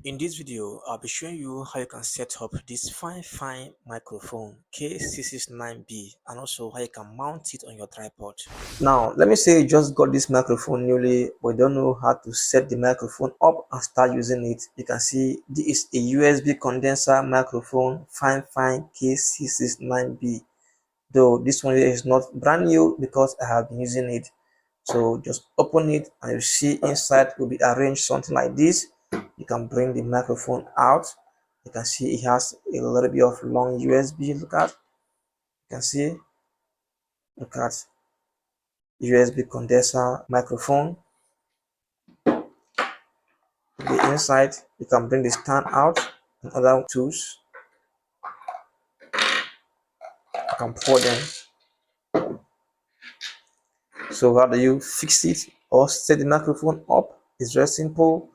In this video, I'll be showing you how you can set up this Fifine microphone K669B and also how you can mount it on your tripod. Now, let me say you just got this microphone newly, but you don't know how to set the microphone up and start using it. You can see this is a USB condenser microphone Fifine K669B. Though this one is not brand new because I have been using it. So just open it and you see inside will be arranged something like this. You can bring the microphone out. You can see it has a little bit of long USB. Look at, you can see, look at USB condenser microphone. The inside, you can bring the stand out and other tools. You can pour them. So how do you fix it or set the microphone up? It's very simple.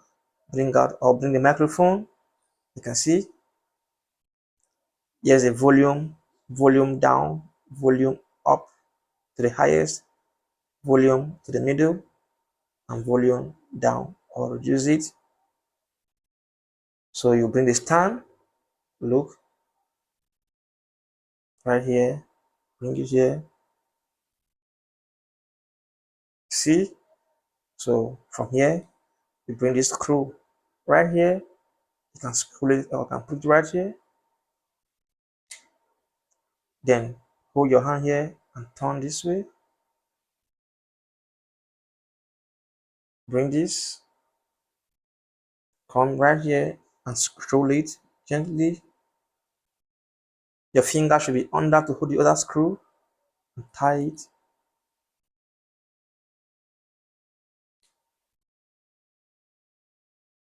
Bring out or bring the microphone. You can see here's a volume down, volume up to the highest, volume to the middle, and volume down or reduce it. So you bring the stand, look right here, bring it here, see. So from here you bring this screw right here, you can screw it or you can put it right here, then hold your hand here and turn this way, bring this, come right here and screw it gently. Your finger should be under to hold the other screw and tie it.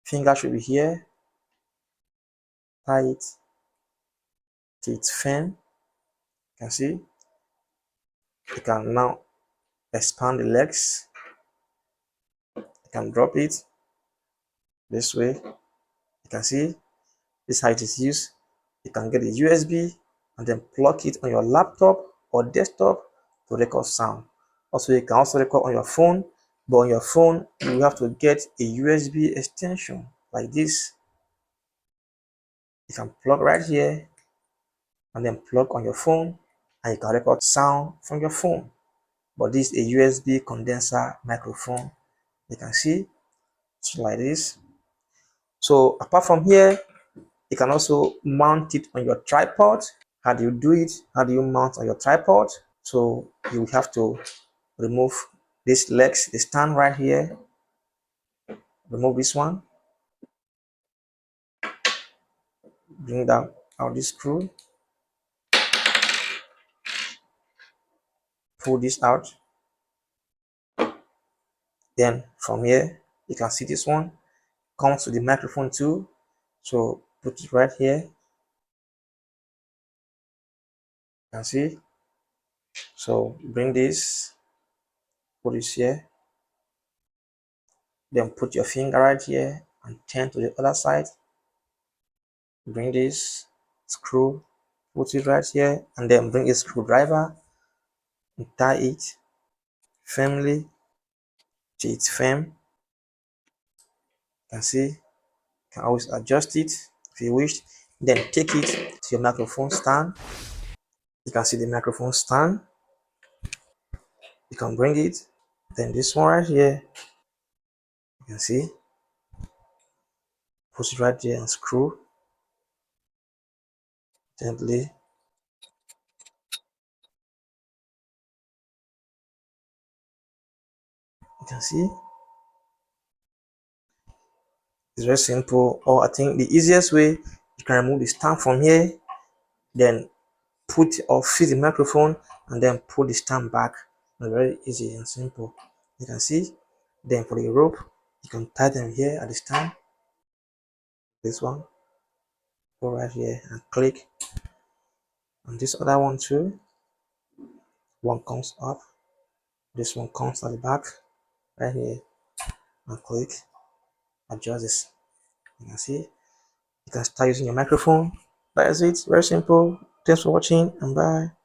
Finger should be here, tie it till it's firm. You can see. You can now expand the legs. You can drop it this way. You can see this is how it is used. You can get a USB and then plug it on your laptop or desktop to record sound. Also, you can also record on your phone, but on your phone, you have to get a USB extension like this. You can plug right here and then plug on your phone and you can record sound from your phone. But this is a USB condenser microphone. You can see it's like this. So apart from here, you can also mount it on your tripod. How do you do it? How do you mount on your tripod? So you have to remove these legs, the stand right here. Remove this one. Bring down out this screw. Pull this out. Then from here, you can see this one comes to the microphone too. So put it right here. You can see. So bring this, put this here. Then put your finger right here and turn to the other side. Bring this screw, put it right here, and then bring a screwdriver and tie it firmly till it's firm. You can see, you can always adjust it if you wish. Then take it to your microphone stand. You can see the microphone stand. You can bring it. Then this one right here, you can see, put it right there and screw gently. You can see it's very simple. Or I think the easiest way, you can remove the stand from here, then put or fit the microphone and then put the stand back. Very easy and simple. You can see. Then for the rope, you can tie them here at the stand. This one, go right here and click. And this other one too. One comes up. This one comes at the back. Right here. And click. Adjust this. You can see. You can start using your microphone. That is it. Very simple. Thanks for watching and bye.